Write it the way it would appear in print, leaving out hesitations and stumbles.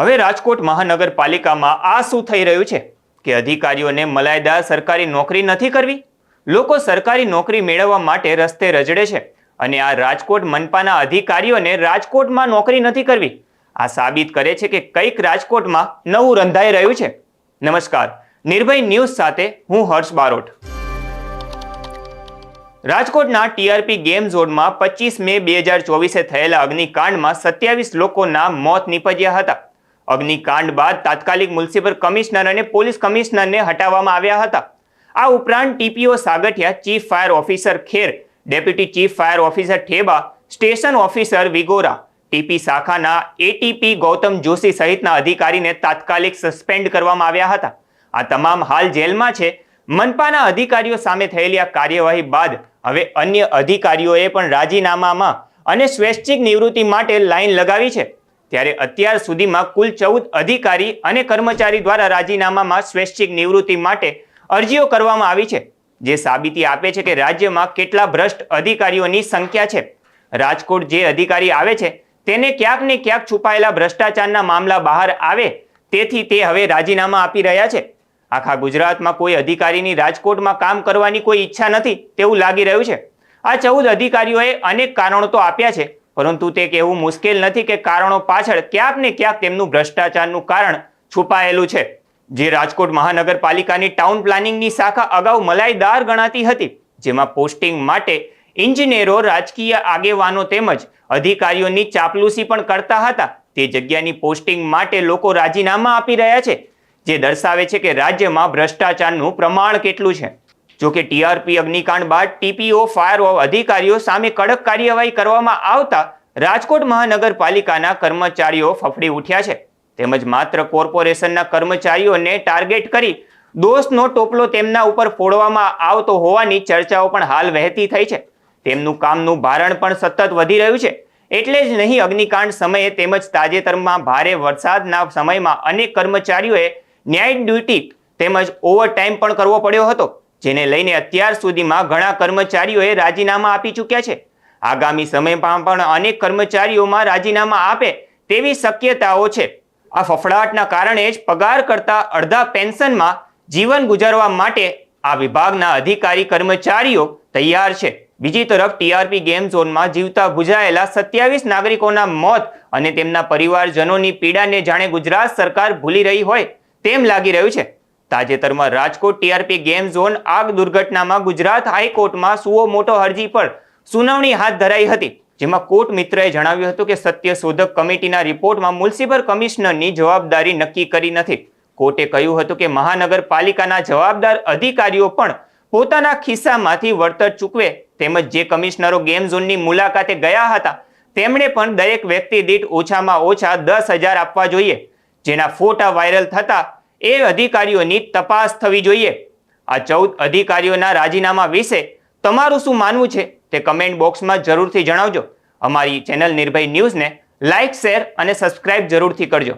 હવે રાજકોટ મહાનગરપાલિકામાં આ શું થઈ રહ્યું છે કે અધિકારીઓને મલાઈદાર સરકારી નોકરી નથી કરવી? લોકો સરકારી નોકરી મેળવવા માટે રસ્તે રજડે છે અને આ રાજકોટ મનપાના અધિકારીઓને રાજકોટમાં નોકરી નથી કરવી. આ સાબિત કરે છે કે કંઈક રાજકોટમાં નવું રંધાઈ રહ્યું છે. નમસ્કાર, નિર્ભય ન્યૂઝ સાથે હું હર્ષ બારોટ. રાજકોટના ટીઆરપી ગેમ ઝોનમાં 25 મે 2024 થયેલા અગ્નિકાંડમાં 27 લોકોના મોત નીપજ્યા હતા. અગ્નિકાંડ બાદ તાત્કાલિક મ્યુનિસિપલ કમિશનર અને પોલીસ કમિશનરને હટાવવામાં આવ્યા હતા. આ ઉપરાંત TPO Sagathiya, chief fire officer Kher, deputy chief fire officer Theba, station officer Vigora, TP શાખાના એટીપી ગૌતમ જોશી સહિતના અધિકારીને તાત્કાલિક સસ્પેન્ડ કરવામાં આવ્યા હતા. આ તમામ હાલ જેલમાં છે. મનપાના અધિકારીઓ સામે થયેલી આ કાર્યવાહી બાદ હવે અન્ય અધિકારીઓએ પણ રાજીનામામાં અને સ્વૈચ્છિક નિવૃત્તિ માટે લાઈન લગાવી છે. ત્યારે અત્યાર સુધીમાં કુલ 14 અધિકારી અને કર્મચારી દ્વારા રાજીનામામાં સ્વૈચ્છિક નિવૃત્તિ માટે અરજીઓ કરવામાં આવી છે, જે સાબિતી આપે છે કે રાજ્યમાં કેટલા ભ્રષ્ટ અધિકારીઓની સંખ્યા છે. રાજકોટ જે અધિકારી આવે છે તેને ક્યાંક ને ક્યાંક છુપાયેલા ભ્રષ્ટાચારના મામલા બહાર આવે, તેથી તે હવે રાજીનામા આપી રહ્યા છે. આખા ગુજરાતમાં કોઈ અધિકારીની રાજકોટમાં કામ કરવાની કોઈ ઈચ્છા નથી તેવું લાગી રહ્યું છે. આ 14 અધિકારીઓએ અનેક કારણો તો આપ્યા છે, પરંતુ તે કહેવું મુશ્કેલ નથી કે કારણો પાછળ ક્યાંક ને ક્યાંક તેમનું ભ્રષ્ટાચારનું કારણ છુપાયેલું છે. જે રાજકોટ મહાનગરપાલિકાની ટાઉન પ્લાનિંગની શાખા અગાઉ મલાઈદાર ગણાતી હતી, જેમાં પોસ્ટિંગ માટે ઇન્જિનિયરો, રાજકીય આગેવાનો તેમજ અધિકારીઓની ચાપલૂસી પણ કરતા હતા, તે જગ્યાની પોસ્ટિંગ માટે લોકો રાજીનામા આપી રહ્યા છે, જે દર્શાવે છે કે રાજ્યમાં ભ્રષ્ટાચારનું પ્રમાણ કેટલું છે. જોકે ટીઆરપી અગ્નિકાંડ બાદ ટીપીઓ ફાયર અધિકારીઓ સામે કડક કાર્યવાહી કરવામાં આવતા રાજકોટ મહાનગરપાલિકાના કર્મચારીઓ ફફડી ઉઠ્યા છે. તેમજ માત્ર કોર્પોરેશનના કર્મચારીઓને ટાર્ગેટ કરી દોષનો ટોપલો તેમના ઉપર ફોડવામાં આવતો હોવાની ચર્ચાઓ પણ હાલ વહેતી થઈ છે. તેમનું કામનું ભારણ પણ સતત વધી રહ્યું છે. એટલે જ નહીં, અગ્નિકાંડ સમયે તેમજ તાજેતરમાં ભારે વરસાદના સમયમાં અનેક કર્મચારીઓએ ન્યાય ડ્યુટી તેમજ ઓવરટાઈમ પણ કરવો પડ્યો હતો, જેને લઈને અત્યાર સુધીમાં ઘણા કર્મચારીઓએ રાજીનામા આપી ચૂક્યા છે. આગામી સમયમાં પણ અનેક કર્મચારીઓમાં રાજીનામા આપે તેવી શક્યતાઓ છે. આ ફફડાટના કારણે જ પગાર કરતા અડધા પેન્શનમાં જીવન ગુજારવા માટે આ વિભાગના અધિકારી કર્મચારીઓ તૈયાર છે. બીજી તરફ ટીઆરપી ગેમ ઝોનમાં જીવતા બુઝાયેલા 27 નાગરિકોના મોત અને તેમના પરિવારજનોની પીડાને જાણે ગુજરાત સરકાર ભૂલી રહી હોય તેમ લાગી રહ્યું છે. તાજેતરમાં રાજકોટ ટીઆરપી ગેમ ઝોન આગ દુર્ઘટનામાં ગુજરાત હાઈકોર્ટમાં સુઓ મોટો અરજી પર સુનાવણી હાથ ધરાઈ હતી, જેમાં કોર્ટ મિત્રએ જણાવ્યું હતું કે સત્યશોધક કમિટીના રિપોર્ટમાં મ્યુનિસિપલ કમિશનરની જવાબદારી નક્કી કરી નથી. કોર્ટે કહ્યું હતું કે મહાનગરપાલિકાના જવાબદાર અધિકારીઓ પણ પોતાના ખિસ્સામાંથી વળતર ચૂકવે, તેમજ જે કમિશનરો ગેમ ઝોનની મુલાકાતે ગયા હતા તેમણે પણ દરેક વ્યક્તિ દીઠ ઓછામાં ઓછા 10,000 આપવા જોઈએ. જેના ફોટા વાયરલ થતા એ અધિકારીઓની તપાસ થવી જોઈએ. આ 14 અધિકારીઓના રાજીનામા વિશે તમારું શું માનવું છે તે કમેન્ટ બોક્સમાં જરૂરથી જણાવજો. અમારી ચેનલ નિર્ભય ન્યૂઝને લાઇક, શેર અને સબસ્ક્રાઇબ જરૂરથી કરજો.